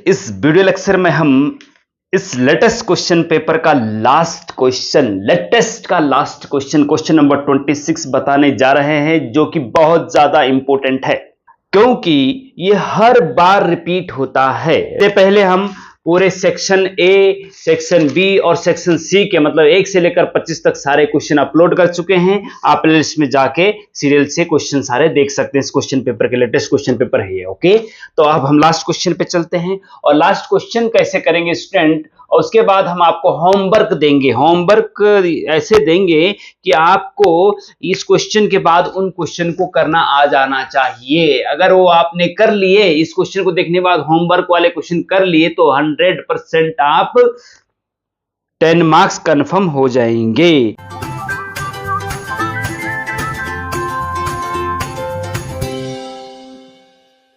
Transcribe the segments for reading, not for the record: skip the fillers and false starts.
इस video lecture में हम इस लेटेस्ट क्वेश्चन पेपर का लास्ट क्वेश्चन नंबर 26 बताने जा रहे हैं, जो कि बहुत ज्यादा इंपॉर्टेंट है क्योंकि ये हर बार रिपीट होता है। इससे पहले हम पूरे सेक्शन ए, सेक्शन बी और सेक्शन सी के मतलब 1 से लेकर 25 तक सारे क्वेश्चन अपलोड कर चुके हैं। आप प्लेलिस्ट में जाके सीरियल से क्वेश्चन सारे देख सकते हैं। इस क्वेश्चन पेपर के लेटेस्ट क्वेश्चन पेपर है ये। ओके, तो अब हम लास्ट क्वेश्चन पे चलते हैं और लास्ट क्वेश्चन कैसे करेंगे स्टूडेंट, और उसके बाद हम आपको होमवर्क देंगे। होमवर्क ऐसे देंगे कि आपको इस क्वेश्चन के बाद उन क्वेश्चन को करना आ जाना चाहिए। अगर वो आपने कर लिए, इस क्वेश्चन को देखने के बाद होमवर्क वाले क्वेश्चन कर लिए, तो 100% आप 10 मार्क्स कंफर्म हो जाएंगे।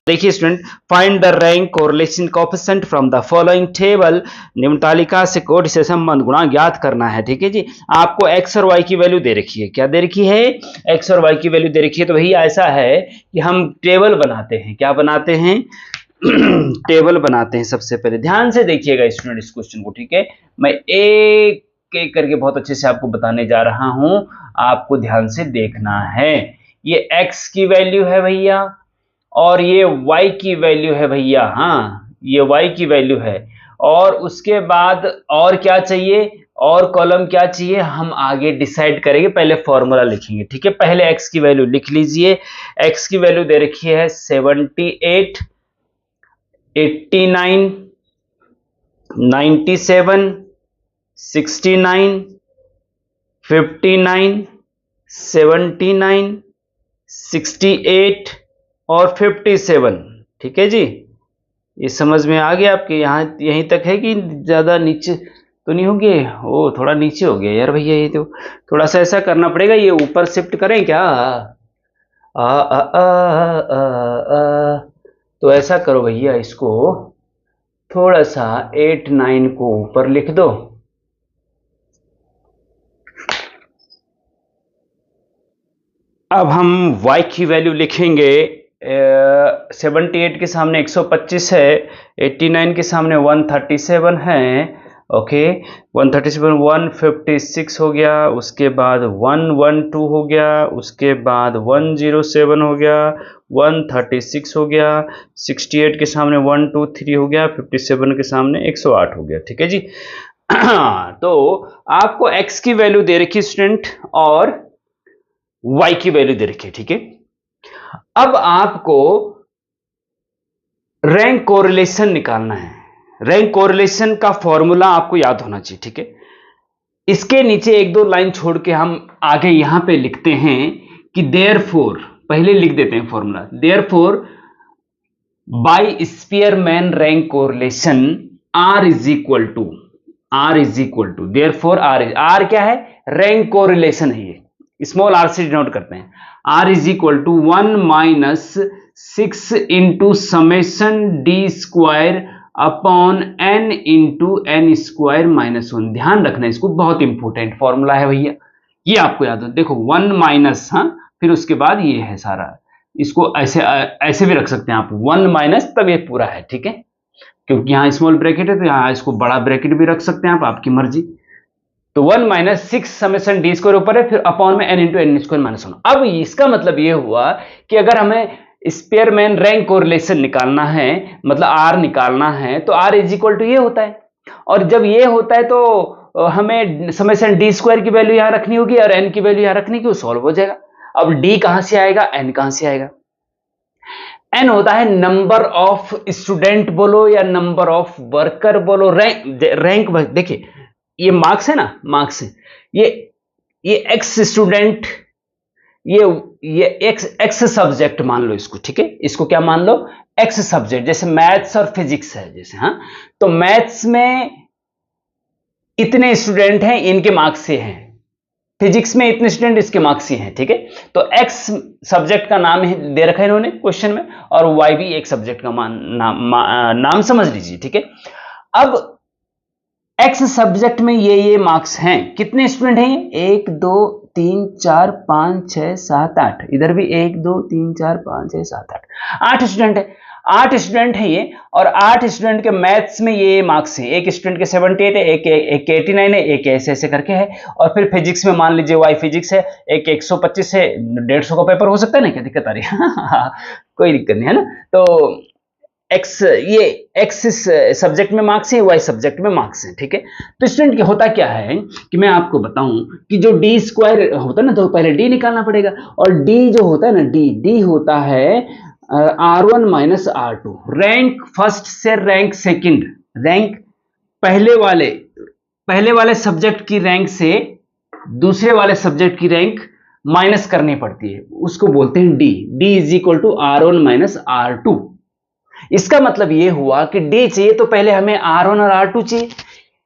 देखिए student, find the rank correlation coefficient from the following table. निम्न तालिका से कोड से संबंध गुणांक ज्ञात करना है। ठीक है जी, आपको x और y की वैल्यू दे रखी है। क्या दे रखी है? x और y की वैल्यू दे रखी है। तो भैया ऐसा है कि हम टेबल बनाते हैं। क्या बनाते हैं? टेबल बनाते हैं। सबसे पहले ध्यान से देखिएगा स्टूडेंट इस क्वेश्चन को। ठीक है, मैं एक एक करके बहुत अच्छे से आपको बताने जा रहा हूं, आपको ध्यान से देखना है। ये x की वैल्यू है भैया और ये y की वैल्यू है भैया। हाँ, ये y की वैल्यू है और उसके बाद और क्या चाहिए, और कॉलम क्या चाहिए, हम आगे डिसाइड करेंगे। पहले फॉर्मूला लिखेंगे। ठीक है, पहले x की वैल्यू लिख लीजिए। x की वैल्यू दे रखी है 78, 89, 97, 69, 59, 79, 68 और 57। ठीक है जी, ये समझ में आ गया आपके? यहाँ यहीं तक है कि ज्यादा नीचे तो नहीं हो गए? ओ, थोड़ा नीचे हो गया यार भैया। ये तो थोड़ा सा ऐसा करना पड़ेगा, ये ऊपर शिफ्ट करें क्या? आ, आ, आ, आ, आ, तो ऐसा करो भैया, इसको थोड़ा सा 8, 9 को ऊपर लिख दो। अब हम y की वैल्यू लिखेंगे। 78 के सामने 125 है, 89 के सामने 137 है। ओके, 137, 156 हो गया, उसके बाद 112 हो गया, उसके बाद 107 हो गया, 136 हो गया, 68 के सामने 123 हो गया, 57 के सामने 108 हो गया। ठीक है जी। तो आपको x की वैल्यू दे रखी स्टूडेंट और y की वैल्यू दे रखी है। ठीक है, अब आपको रैंक कोरिलेशन निकालना है। रैंक कोरिलेशन का फॉर्मूला आपको याद होना चाहिए। ठीक है, इसके नीचे 1-2 लाइन छोड़ के हम आगे यहां पे लिखते हैं कि देयरफॉर, पहले लिख देते हैं formula. Therefore by Spearman rank correlation R is equal to therefore R क्या है? रैंक कोरिलेशन है। ये स्मॉल r से डिनोट करते हैं। R is equal to 1 - 6 into summation d square upon n into n square minus 1। ध्यान रखना, इसको बहुत इंपॉर्टेंट फॉर्मूला है भैया, ये आपको याद हो। देखो 1 माइनस, हाँ, फिर उसके बाद ये है सारा। इसको ऐसे भी रख सकते हैं आप, 1 माइनस, तब ये पूरा है। ठीक है, क्योंकि यहाँ स्मॉल ब्रैकेट है तो यहाँ इसको बड़ा ब्रैकेट भी रख सकते हैं आप, आपकी मर्जी। तो 1 - 6 समेशन डी स्क्वायर ऊपर है, फिर अपॉन में n into n square minus 1। अब इसका मतलब ये हुआ कि अगर हमें स्पेयरमैन रैंक कोरिलेशन निकालना है, मतलब R निकालना है, तो R इज इक्वल टू ये होता है। और जब ये होता है तो हमें समेशन डी स्क्वायर की वैल्यू यहां रखनी होगी और n की वैल्यू यहां रखनी होगी, सॉल्व हो जाएगा। अब d कहां से आएगा, n कहां से आएगा? n होता है नंबर ऑफ स्टूडेंट बोलो या नंबर ऑफ वर्कर बोलो। रैंक देखिए, ये मार्क्स है ना, मार्क्स है। ये एक्स स्टूडेंट, ये एक्स सब्जेक्ट मान लो इसको। ठीक है, इसको क्या मान लो? X subject. जैसे मैथ्स और फिजिक्स है जैसे, हाँ, तो मैथ्स में इतने स्टूडेंट हैं, इनके मार्क्स से हैं। फिजिक्स में इतने स्टूडेंट, इसके मार्क्स से हैं। ठीक है, तो एक्स सब्जेक्ट का नाम दे रखा है इन्होंने क्वेश्चन में, और वाई भी एक सब्जेक्ट का नाम समझ लीजिए। ठीक है, अब एक्स सब्जेक्ट में ये मार्क्स हैं। कितने स्टूडेंट हैं ये? 1 2 3 4 5 6 7 8। इधर भी 1 2 3 4 5 6 7 8 स्टूडेंट है। 8 स्टूडेंट हैं ये, और 8 स्टूडेंट के मैथ्स में ये मार्क्स है, एक स्टूडेंट के 78 है, एक 89 है, एक ऐसे ऐसे करके है। और फिर फिजिक्स में मान लीजिए वाई फिजिक्स है, एक 125 है, 150 का पेपर हो सकता है ना, क्या दिक्कत आ रही है? कोई दिक्कत नहीं है ना। तो एक्स, ये एक्स इस सब्जेक्ट में मार्क्स है, वाई सब्जेक्ट में मार्क्स है, ठीक है। तो स्टूडेंट होता क्या है कि मैं आपको बताऊं कि जो डी स्क्वायर होता है ना, तो पहले डी निकालना पड़ेगा, और डी जो होता है ना, डी होता है R1 minus R2, rank first से रैंक सेकंड, रैंक पहले वाले सब्जेक्ट की रैंक से दूसरे वाले सब्जेक्ट की रैंक माइनस करनी पड़ती है, उसको बोलते हैं D is equal to R1 minus R2। इसका मतलब ये हुआ कि डी चाहिए तो पहले हमें R1 और R2 चाहिए,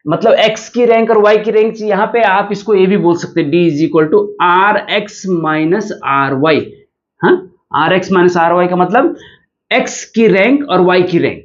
मतलब x की रैंक और y की रैंक चाहिए। यहां पे आप इसको ये भी बोल सकते हैं, D is equal to RX minus RY। हाँ, RX माइनस RY का मतलब x की रैंक और y की रैंक,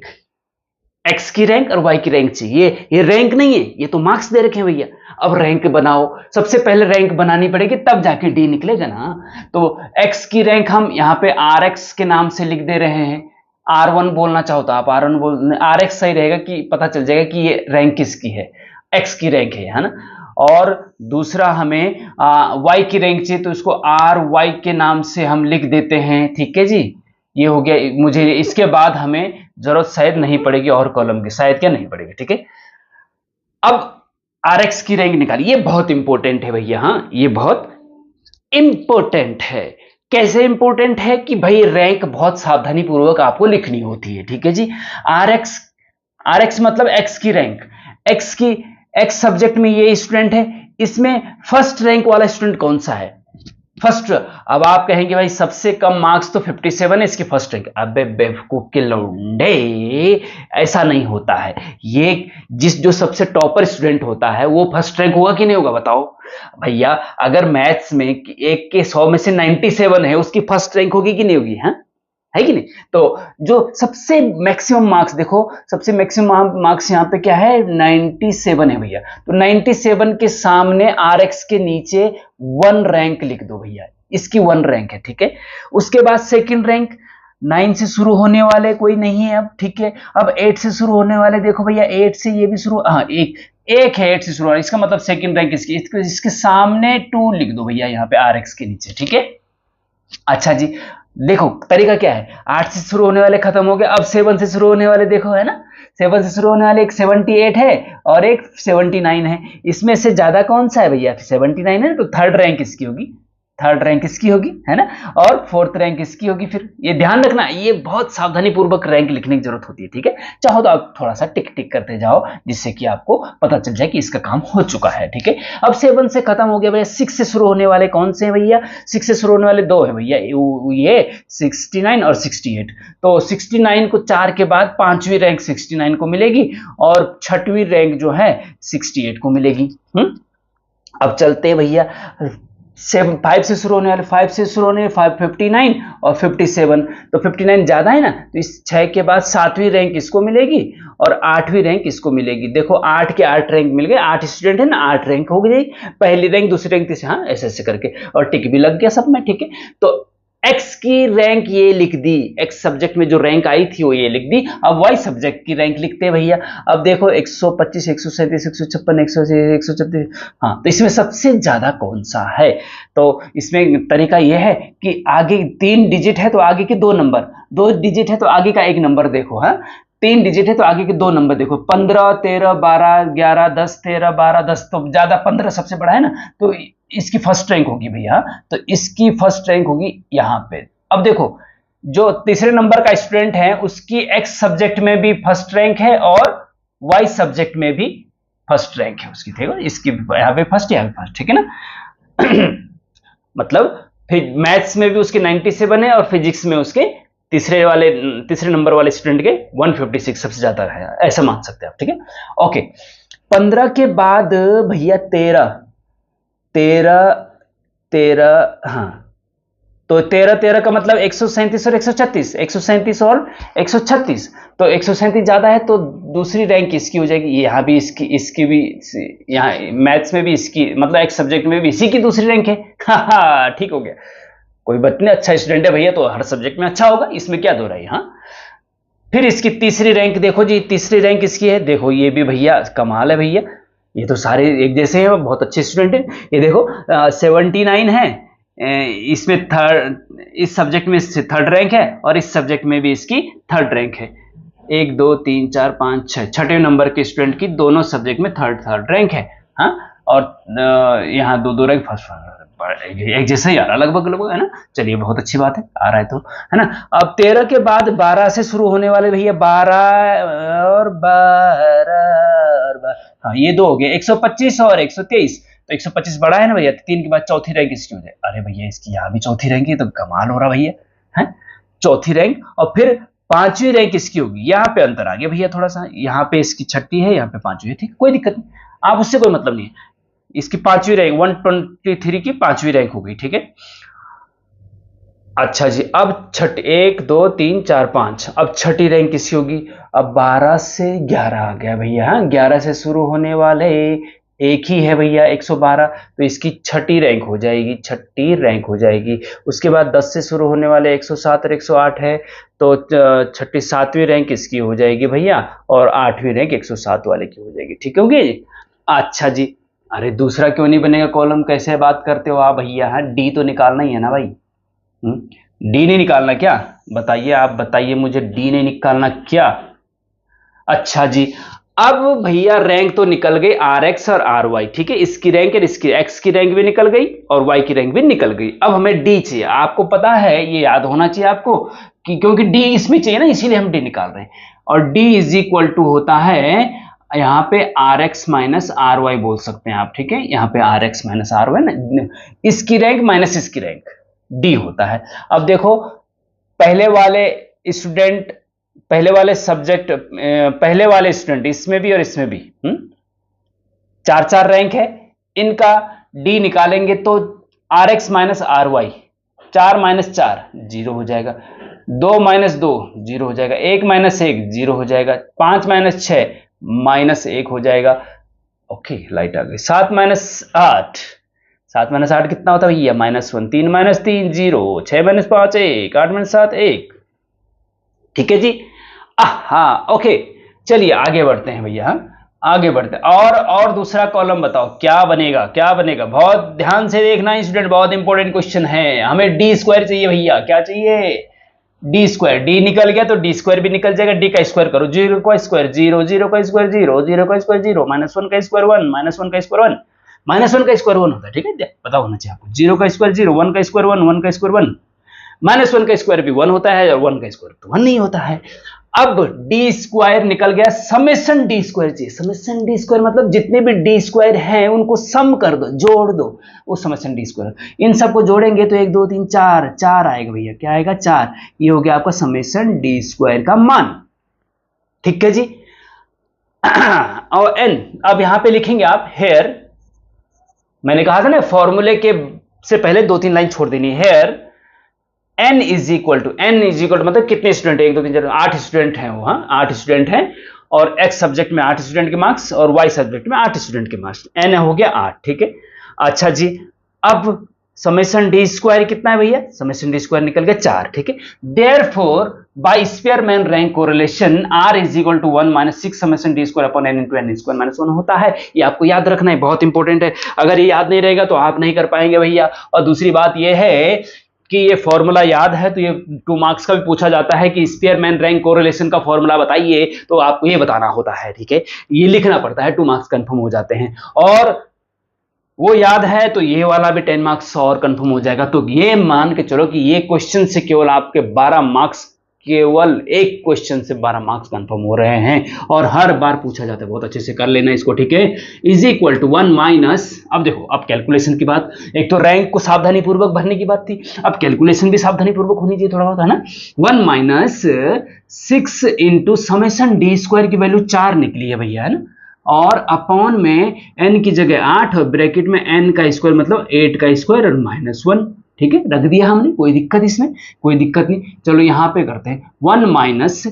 x की रैंक और y की रैंक चाहिए। ये रैंक नहीं है, ये तो मार्क्स दे रखे हैं भैया। अब रैंक बनाओ, सबसे पहले रैंक बनानी पड़ेगी, तब जाके डी निकलेगा ना। तो x की रैंक हम यहाँ पे RX के नाम से लिख दे रहे हैं, R1 बोलना चाहो तो आप R1 बोल, RX सही रहेगा कि पता चल जाएगा कि ये रैंक किसकी है, X की रैंक है ना। और दूसरा हमें Y की रैंक चाहिए, तो इसको RY के नाम से हम लिख देते हैं, ठीक है जी। ये हो गया, मुझे इसके बाद हमें जरूरत शायद नहीं पड़ेगी और कॉलम की, शायद क्या नहीं पड़ेगी, ठीक है। अब RX की रैंक निकाली, ये बहुत इंपॉर्टेंट है भैया, हाँ ये बहुत इंपॉर्टेंट है। कैसे इंपॉर्टेंट है कि भाई रैंक बहुत सावधानी पूर्वक आपको लिखनी होती है, ठीक है जी। RX मतलब X की रैंक, X सब्जेक्ट में ये स्टूडेंट है, इसमें फर्स्ट रैंक वाला स्टूडेंट कौन सा है, फर्स्ट। अब आप कहेंगे भाई सबसे कम मार्क्स तो 57 है, इसकी फर्स्ट रैंक। अबे बेवकूफ के लौंडे, ऐसा नहीं होता है। ये जो सबसे टॉपर स्टूडेंट होता है वो फर्स्ट रैंक होगा कि नहीं होगा, बताओ भैया। अगर मैथ्स में एक के 100 में से 97 है, उसकी फर्स्ट रैंक होगी कि नहीं होगी, है कि नहीं। तो जो सबसे मैक्सिमम मार्क्स देखो, सबसे मैक्सिमम मार्क्स यहाँ पे क्या है, 97 है भैया। तो 97 के सामने RX के नीचे 1 रैंक लिख दो भैया, इसकी 1 रैंक है, ठीक है। उसके बाद सेकंड रैंक 9 से शुरू होने वाले कोई नहीं है अब, ठीक है। अब 8 से शुरू होने वाले देखो भैया, 8 से ये भी शुरू, हाँ एक है 8 से शुरू, इसका मतलब सेकंड रैंक इसकी, इसके सामने 2 लिख दो भैया यहाँ पे RX के नीचे, ठीक है। अच्छा जी, देखो तरीका क्या है, 8 से शुरू होने वाले खत्म हो गए, अब 7 से शुरू होने वाले देखो, है ना। 7 से शुरू होने वाले एक 78 है और एक 79 है, इसमें से ज्यादा कौन सा है भैया, 79 है, तो थर्ड रैंक इसकी होगी, थर्ड रैंक इसकी होगी, है ना। और फोर्थ रैंक इसकी होगी। फिर ये ध्यान रखना, ये बहुत सावधानी पूर्वक रैंक लिखने की जरूरत होती है, ठीक है। चाहो तो आप थोड़ा सा टिक टिक करते जाओ, जिससे कि आपको पता चल जाए कि इसका काम हो चुका है, ठीक है। अब 7 से खत्म हो गया भैया, 6 से शुरू होने वाले कौन से हैं भैया, 6 से शुरू होने वाले 2 है भैया, ये 69 और 68। तो 69 को 4 के बाद 5वीं रैंक 69 को मिलेगी, और 6वीं रैंक जो है 68 को मिलेगी। अब चलते हैं भैया, 5 से शुरू होने वाले, 5 से शुरू होने 559 और 57, तो 59 ज्यादा है ना, तो इस 6 के बाद 7वीं रैंक इसको मिलेगी और 8वीं रैंक इसको मिलेगी। देखो 8 के 8 रैंक मिल गए, 8 स्टूडेंट है ना, 8 रैंक हो गई, पहली रैंक दूसरी रैंक तीसरी, हाँ ऐसे ऐसे करके, और टिक भी लग गया सब में, ठीक है। तो एक्स की रैंक ये लिख दी, एक्स सब्जेक्ट में जो रैंक आई थी वो ये लिख दी। अब वाई सब्जेक्ट की रैंक लिखते हैं भैया। अब देखो 125, 137, 156, 136, हाँ, तो इसमें सबसे ज्यादा कौन सा है, तो इसमें तरीका यह है कि आगे 3 डिजिट है तो आगे के 2 नंबर, 2 डिजिट है तो आगे का 1 नंबर देखो, हाँ 3 डिजिट है तो आगे के 2 नंबर देखो, 15, 13, 12, 11, 10, 13, 12, 10, तो ज्यादा 15 सबसे बड़ा है ना, तो इसकी फर्स्ट रैंक होगी भैया, तो इसकी फर्स्ट रैंक होगी यहां पे। अब देखो जो तीसरे नंबर का स्टूडेंट है उसकी एक्स सब्जेक्ट में भी फर्स्ट रैंक है और वाई सब्जेक्ट में भी फर्स्ट रैंक है उसकी, ठीक है, इसकी यहां पे फर्स्ट, यहां पे फर्स्ट, ठीक है ना। मतलब फिर मैथ्स में भी उसके 97 है और फिजिक्स में उसके तीसरे नंबर वाले स्टूडेंट के 156 सबसे ज्यादा है, ऐसा मान सकते हैं आप, ठीक है। ओके, 15 के बाद भैया 13, हाँ, तो 13 का मतलब 137 और 136, 137 और 136, तो 137 ज्यादा है तो दूसरी रैंक इसकी हो जाएगी, यहाँ भी इसकी भी, यहाँ मैथ्स में भी इसकी, मतलब एक सब्जेक्ट में भी इसी की दूसरी रैंक है। हाँ ठीक हो गया, कोई बात नहीं, अच्छा स्टूडेंट है भैया तो हर सब्जेक्ट में अच्छा होगा, इसमें क्या दो रहा है। हाँ फिर इसकी तीसरी रैंक देखो जी, तीसरी रैंक इसकी है, देखो ये भी भैया कमाल है भैया, ये तो सारे एक जैसे हैं, बहुत अच्छे स्टूडेंट हैं। ये देखो 79 है, इसमें थर्ड, इस सब्जेक्ट में थर्ड रैंक है और इस सब्जेक्ट में भी इसकी थर्ड रैंक है। 1 2 3 4 5 6 छठे नंबर के स्टूडेंट की दोनों सब्जेक्ट में थर्ड रैंक है। हाँ, और यहाँ दो रैंक फर्स्ट एक जैसा ही आ रहा लगभग लगभग, है ना। चलिए बहुत अच्छी बात है, आ रहा है तो, है ना। अब 13 के बाद 12 से शुरू होने वाले भैया 12 और 12, हाँ ये दो हो गए, 125 और 123। तो 125 बड़ा है ना भैया, 3 के बाद चौथी रैंक इसकी हो जाए। अरे भैया इसकी यहाँ भी चौथी रैंक है, तो कमाल हो रहा भैया, है चौथी रैंक। और फिर 5वीं रैंक इसकी होगी, यहाँ पे अंतर आ गया भैया थोड़ा सा, यहाँ पे इसकी छठी है, यहाँ पे 5वीं है, ठीक, कोई दिक्कत नहीं, आप उससे कोई मतलब नहीं है। इसकी 5वीं रैंक 123 की 5वीं रैंक हो गई, ठीक है। अच्छा जी, अब 1 2 3 4 5, अब छठी रैंक किसी होगी। अब 12 से 11 आ गया भैया, हाँ 11 से शुरू होने वाले एक ही है भैया 112, तो इसकी छठी रैंक हो जाएगी, छठी रैंक हो जाएगी। उसके बाद 10 से शुरू होने वाले 107 और 108 है, तो छठी 7वीं रैंक इसकी हो जाएगी भैया, और 8वीं रैंक 107 वाले की हो जाएगी, ठीक होगी जी। अच्छा जी, अरे दूसरा क्यों नहीं बनेगा कॉलम, कैसे बात करते हो आप भैया, हाँ डी तो निकालना ही है ना भाई। डी नहीं निकालना क्या, बताइए, आप बताइए मुझे, डी नहीं निकालना क्या। अच्छा जी, अब भैया रैंक तो निकल गई आर एक्स और आर वाई, ठीक है, इसकी रैंक और इसकी एक्स की रैंक भी निकल गई और वाई की रैंक भी निकल गई। अब हमें डी चाहिए, आपको पता है, ये याद होना चाहिए आपको कि क्योंकि डी इसमें चाहिए ना, इसीलिए हम डी निकाल रहे हैं। और डी इज इक्वल टू होता है यहाँ पे R X minus R Y बोल सकते हैं आप, ठीक है, यहाँ पे R X minus R Y ना, इसकी रैंक माइनस इसकी रैंक, डी होता है। अब देखो पहले वाले स्टूडेंट, पहले वाले सब्जेक्ट, पहले वाले स्टूडेंट इसमें भी और इसमें भी 4 रैंक है, इनका डी निकालेंगे तो R X minus R Y, 4 minus 4 0 हो जाएगा, 2 माइनस 2 0 हो जाएगा, 1 माइनस 1 0 हो जाएगा, 5 माइनस 6 माइनस 1 हो जाएगा। ओके लाइट आ गई। 7 माइनस 8, 7 माइनस 8 कितना होता है भैया, -1, 3 माइनस 3 0, 6 माइनस 5 1, 8 माइनस 7 1, ठीक है जी। हाँ ओके, चलिए आगे बढ़ते हैं भैया, आगे बढ़ते हैं। और दूसरा कॉलम बताओ क्या बनेगा, क्या बनेगा, बहुत ध्यान से देखना स्टूडेंट, बहुत इंपॉर्टेंट क्वेश्चन है। हमें डी स्क्वायर चाहिए भैया, क्या चाहिए, डी स्क्वायर। डी निकल गया तो डी स्क्वायर भी निकल जाएगा, डी का स्क्वायर करो, 0 का स्क्वायर 0, 0 का स्क्वायर 0, 0 का स्क्वायर 0, -1 का स्क्वायर 1, -1 का स्क्वायर 1, -1 का स्क्वायर 1 होता है, ठीक है, पता होना चाहिए आपको। 0 का स्क्वायर 0, 1 का स्क्वायर 1, 1 का स्क्वायर 1, -1 का स्क्वायर भी 1 होता है और 1 का स्क्वायर तो 1 नहीं होता है। अब डी स्क्वायर निकल गया, समेशन डी स्क्वायर चाहिए। समेशन डी स्क्वायर मतलब जितने भी डी स्क्वायर हैं उनको सम कर दो, जोड़ दो, वो समेशन डी स्क्वायर। इन सबको जोड़ेंगे तो 1 2 3 4 आएगा भैया, क्या आएगा 4। ये हो गया आपका समेशन डी स्क्वायर का मान, ठीक है जी। और एन अब यहां पे लिखेंगे आप हेयर, मैंने कहा था ना फॉर्मूले के से पहले 2-3 लाइन छोड़ देनी है। Here n is equal to मतलब कितने स्टूडेंट है, 1 2 3 4 8 स्टूडेंट हैं वो, हाँ 8 स्टूडेंट हैं, और x सब्जेक्ट में 8 स्टूडेंट के मार्क्स और y सब्जेक्ट में 8 स्टूडेंट के मार्क्स, n हो गया 8, ठीक है। अच्छा जी, अब समेशन डी स्क्वायर कितना है भैया, समेशन डी स्क्वायर निकल गया 4, ठीक है। Therefore by Spearman rank correlation r is equal to 1 - 6 summation D square upon n into n square minus 1 होता है। ये आपको याद रखना है, बहुत इंपॉर्टेंट है, अगर ये याद नहीं रहेगा तो आप नहीं कर पाएंगे भैया। और दूसरी बात ये है कि ये फॉर्मूला याद है तो ये 2 मार्क्स का भी पूछा जाता है कि स्पेयरमैन रैंक कोरिलेशन का फॉर्मूला बताइए, तो आपको ये बताना होता है, ठीक है, ये लिखना पड़ता है, 2 मार्क्स कंफर्म हो जाते हैं। और वो याद है तो ये वाला भी 10 मार्क्स और कंफर्म हो जाएगा। तो ये मान के चलो कि ये क्वेश्चन से केवल आपके 12 मार्क्स, केवल एक क्वेश्चन से 12 मार्क्स कंफर्म हो रहे हैं और हर बार पूछा जाता है, बहुत अच्छे से कर लेना इसको, ठीक है। इज इक्वल टू 1 माइनस, अब देखो अब कैलकुलेशन की बात, एक तो रैंक को सावधानी पूर्वक भरने की बात थी, अब कैलकुलेशन भी सावधानी पूर्वक होनी चाहिए थोड़ा बहुत, है ना। 1 minus 6 into summation D square की वैल्यू 4 निकली है भैया, है ना, और अपॉन में n की जगह 8 और ब्रैकेट में n का स्क्वायर मतलब 8 का स्क्वायर और -1, ठीक है, रख दिया हमने, कोई दिक्कत इसमें, कोई दिक्कत नहीं। चलो यहां पे करते हैं 1 माइनस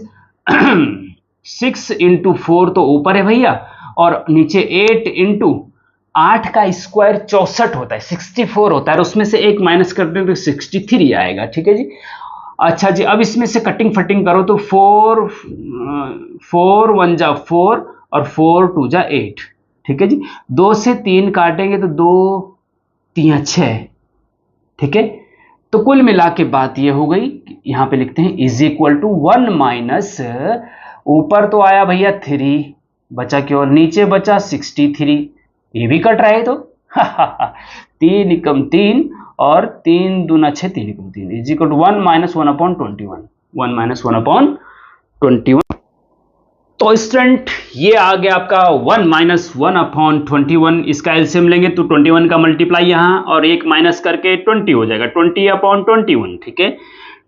6 इंटू 4 तो ऊपर है भैया, और नीचे 8 इंटू 8 का स्क्वायर 64 होता है, 64 होता है, और उसमें से एक माइनस करते हैं तो 63 आएगा, ठीक है जी। अच्छा जी, अब इसमें से कटिंग फटिंग करो तो 4 1 जा 4 और 4 2 जा 8, ठीक है जी। 2 से 3 काटेंगे तो 2 3 6, ठीक है। तो कुल मिला के बात ये हो गई, यहां पे लिखते हैं इज इक्वल टू 1 माइनस, ऊपर तो आया भैया 3, बचा केवल नीचे बचा 63, ये भी कट रहा है तो 3 एकम 3 और 3 दूना 6, 3 एकम 3 is equal to 1 minus 1/21, 1 minus 1/21। तो स्टूडेंट ये आ गया आपका 1 माइनस 1/21, इसका एलसीएम लेंगे तो 21 का मल्टीप्लाई यहाँ और एक माइनस करके 20 हो जाएगा, 20/21, ठीक है।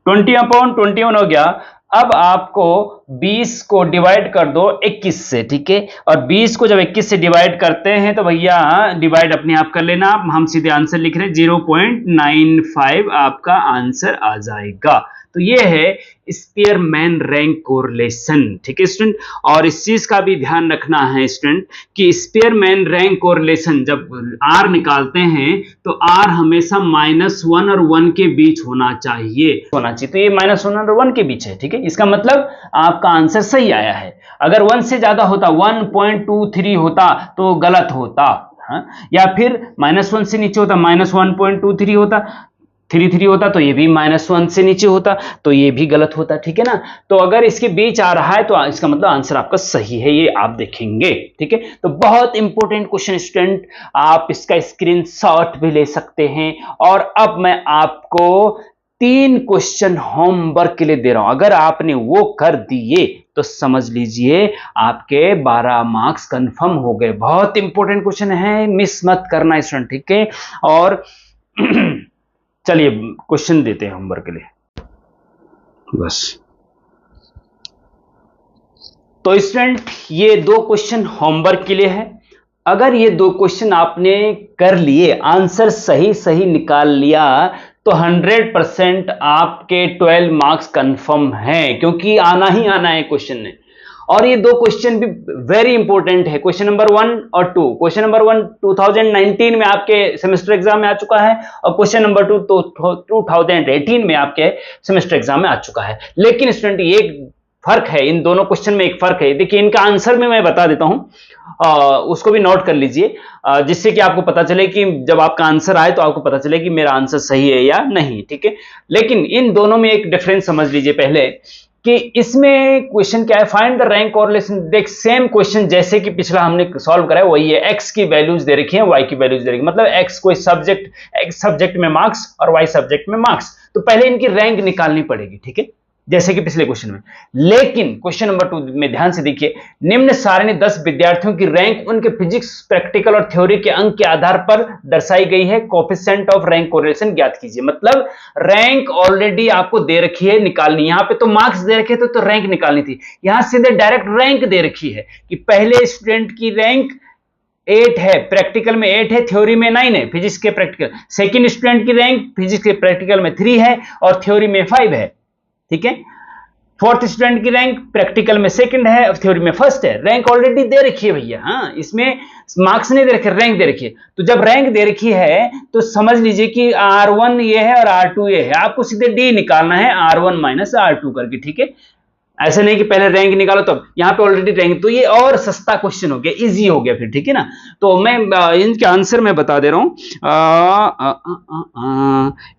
20/21 हो गया। अब आपको 20 को डिवाइड कर दो 21 से, ठीक है। और 20 को जब 21 से डिवाइड करते हैं तो भैया डिवाइड अपने आप कर लेना, हम सीधे आंसर लिख रहे हैं 0.95 आपका आंसर आ जाएगा। तो ये है स्पीयरमैन रैंक कोरिलेशन, ठीक है स्टूडेंट। और इस चीज का भी ध्यान रखना है स्टूडेंट कि स्पीयरमैन रैंक कोरिलेशन जब आर निकालते हैं तो आर हमेशा -1 और 1 के बीच होना चाहिए, तो ये -1 और 1 के बीच है, ठीक है। इसका मतलब आपका आंसर सही आया है। अगर 1 से ज्यादा होता, 1.23 होता तो गलत होता, हाँ? या फिर -1 से नीचे होता, -1.23 होता, 33 होता तो ये भी -1 से नीचे होता तो ये भी गलत होता, ठीक है ना। तो अगर इसके बीच आ रहा है तो इसका मतलब आंसर आपका सही है, ये आप देखेंगे, ठीक है। तो बहुत इंपॉर्टेंट क्वेश्चन स्टूडेंट, आप इसका स्क्रीनशॉट भी ले सकते हैं। और अब मैं आपको 3 क्वेश्चन होमवर्क के लिए दे रहा हूं, अगर आपने वो कर दिए तो समझ लीजिए आपके 12 मार्क्स कंफर्म हो गए। बहुत इंपॉर्टेंट क्वेश्चन है, मिस मत करना स्टूडेंट, ठीक है। और चलिए क्वेश्चन देते हैं होमवर्क के लिए बस। तो स्टूडेंट ये 2 क्वेश्चन होमवर्क के लिए है। अगर ये 2 क्वेश्चन आपने कर लिए, आंसर सही सही निकाल लिया तो 100% आपके 12 मार्क्स कंफर्म हैं, क्योंकि आना ही आना है क्वेश्चन ने। और ये 2 क्वेश्चन भी वेरी इंपॉर्टेंट है, क्वेश्चन नंबर 1 और 2। क्वेश्चन नंबर 1 2019 में आपके सेमेस्टर एग्जाम में आ चुका है और क्वेश्चन नंबर 2 तो 2018 में आपके सेमेस्टर एग्जाम में आ चुका है। लेकिन स्टूडेंट एक फर्क है, इन दोनों क्वेश्चन में एक फर्क है। देखिए इनका आंसर में मैं बता देता हूं, उसको भी नोट कर लीजिए, जिससे कि आपको पता चले कि जब आपका आंसर आए तो आपको पता चले कि मेरा आंसर सही है या नहीं, ठीक है। लेकिन इन दोनों में एक डिफरेंस समझ लीजिए पहले कि इसमें क्वेश्चन क्या है, फाइंड द रैंक कोरिलेशन। देख सेम क्वेश्चन जैसे कि पिछला हमने सॉल्व करा है वही है, एक्स की वैल्यूज दे रखी है, वाई की वैल्यूज दे रखी है, मतलब एक्स कोई सब्जेक्ट, एक्स सब्जेक्ट में मार्क्स और वाई सब्जेक्ट में मार्क्स, तो पहले इनकी रैंक निकालनी पड़ेगी, ठीक है, जैसे कि पिछले क्वेश्चन में। लेकिन क्वेश्चन नंबर 2 में ध्यान से देखिए, निम्न सारणी 10 विद्यार्थियों की रैंक उनके फिजिक्स, प्रैक्टिकल और थ्योरी के अंक के आधार पर दर्शाई गई है, कोएफिशिएंट ऑफ रैंक कोरिलेशन ज्ञात कीजिए। मतलब रैंक ऑलरेडी आपको दे रखी है, निकालनी। यहां पे तो मार्क्स दे रखे थे तो रैंक निकालनी थी, यहां सीधे डायरेक्ट रैंक दे रखी है कि पहले स्टूडेंट की रैंक 8 है, प्रैक्टिकल में 8 है, थ्योरी में 9 है, फिजिक्स के प्रैक्टिकल। सेकंड स्टूडेंट की रैंक फिजिक्स के प्रैक्टिकल में 3 है और थ्योरी में 5 है, ठीक है। फोर्थ स्टूडेंट की रैंक प्रैक्टिकल में सेकंड है और थ्योरी में फर्स्ट है। रैंक ऑलरेडी दे रखी है भैया, हाँ, इसमें मार्क्स नहीं दे रखे, रैंक दे रखी है। तो जब रैंक दे रखी है तो समझ लीजिए कि R1 ये है और R2 ये है, आपको सीधे D निकालना है R1 माइनस R2 करके, ठीक है। ऐसे नहीं कि पहले रैंक निकालो तब, यहाँ पे ऑलरेडी रैंक, तो ये और सस्ता क्वेश्चन हो गया, इजी हो गया फिर, ठीक है ना। तो मैं इनके आंसर मैं बता दे रहा हूं।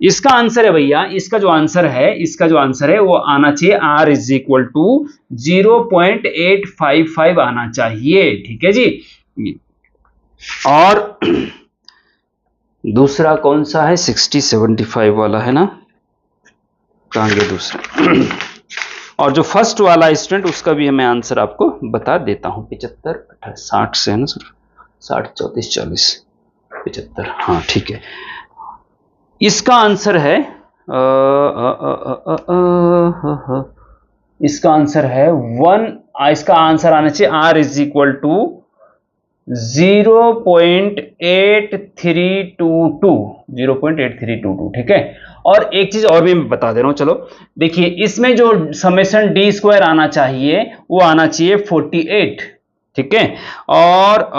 इसका आंसर है भैया, इसका जो आंसर है वो आना चाहिए R इज इक्वल टू 0.855 आना चाहिए, ठीक है जी। और दूसरा कौन सा है, 60-75 वाला है ना, कहां गया दूसरा। और जो फर्स्ट वाला स्टूडेंट उसका भी मैं आंसर आपको बता देता हूं, 75 60 से है ना सर, 60 34 40 75, हाँ ठीक है। इसका आंसर है इसका आंसर है 1, इसका आंसर आना चाहिए R इज इक्वल टू 0.8322, ठीक है। और एक चीज और भी मैं बता दे रहा हूं, चलो देखिए, इसमें जो समेशन डी स्क्वायर आना चाहिए वो आना चाहिए 48, ठीक है। और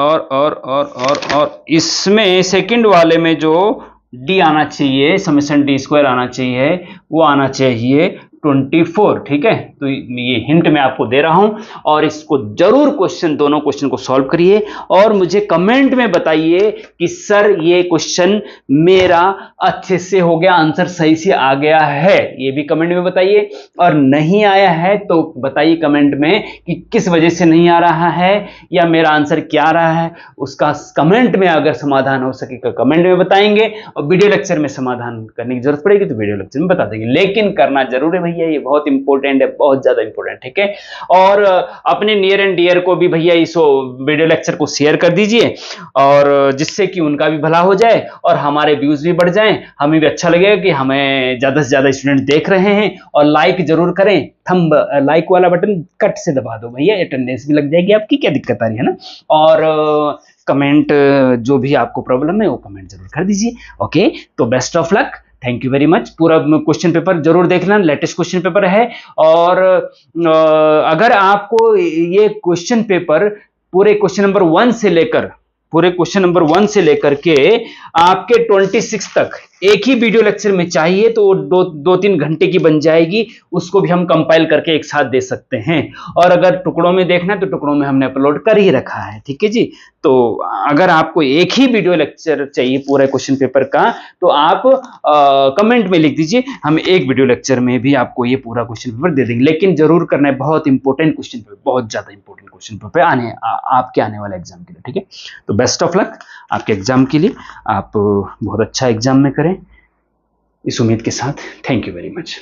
इसमें सेकंड वाले में जो डी आना चाहिए, समेशन डी स्क्वायर आना चाहिए, वो आना चाहिए 24। ठीक है, तो ये हिंट मैं आपको दे रहा हूं और इसको जरूर दोनों क्वेश्चन को सॉल्व करिए और मुझे कमेंट में बताइए कि सर ये क्वेश्चन मेरा अच्छे से हो गया, आंसर सही से आ गया है, ये भी कमेंट में बताइए। और नहीं आया है तो बताइए कमेंट में कि किस वजह से नहीं आ रहा है या मेरा आंसर क्या आ रहा है, उसका कमेंट में अगर समाधान हो सकेगा कमेंट में बताएंगे और वीडियो लेक्चर में समाधान करने की जरूरत पड़ेगी तो वीडियो लेक्चर में बता देंगे, लेकिन करना जरूर है भैया, ये बहुत इंपॉर्टेंट है, बहुत ज्यादा इंपॉर्टेंट। ठीक है, और अपने नियर एंड डियर को भी भैया इस वीडियो लेक्चर को शेयर कर दीजिए और जिससे कि उनका भी भला हो जाए और हमारे व्यूज भी बढ़ जाएं, हमें भी अच्छा लगेगा कि हमें ज्यादा से ज्यादा स्टूडेंट देख रहे हैं। और लाइक जरूर करें, थंब लाइक वाला बटन कट से दबा दो भैया, अटेंडेंस भी लग जाएगी आपकी, क्या दिक्कत आ रही है ना। और कमेंट जो भी आपको प्रॉब्लम है वो कमेंट जरूर कर दीजिए। ओके, तो best of luck, thank you very much. पूरा क्वेश्चन पेपर जरूर देखना, लेटेस्ट क्वेश्चन पेपर है। और अगर आपको ये क्वेश्चन पेपर पूरे क्वेश्चन नंबर 1 से लेकर के आपके 26 तक एक ही वीडियो लेक्चर में चाहिए तो दो तीन घंटे की बन जाएगी, उसको भी हम कंपाइल करके एक साथ दे सकते हैं। और अगर टुकड़ों में देखना है तो टुकड़ों में हमने अपलोड कर ही रखा है। ठीक है जी, तो अगर आपको एक ही वीडियो लेक्चर चाहिए पूरे क्वेश्चन पेपर का तो आप कमेंट में लिख दीजिए, हम एक वीडियो लेक्चर में भी आपको ये पूरा क्वेश्चन पेपर दे देंगे। लेकिन जरूर करना है, बहुत इंपॉर्टेंट क्वेश्चन पेपर, बहुत ज्यादा इंपॉर्टेंट क्वेश्चन पेपर आपके आने वाले एग्जाम के लिए। ठीक है, तो बेस्ट ऑफ लक आपके एग्जाम के लिए, आप बहुत अच्छा एग्जाम में करें इस उम्मीद के साथ। Thank you very much.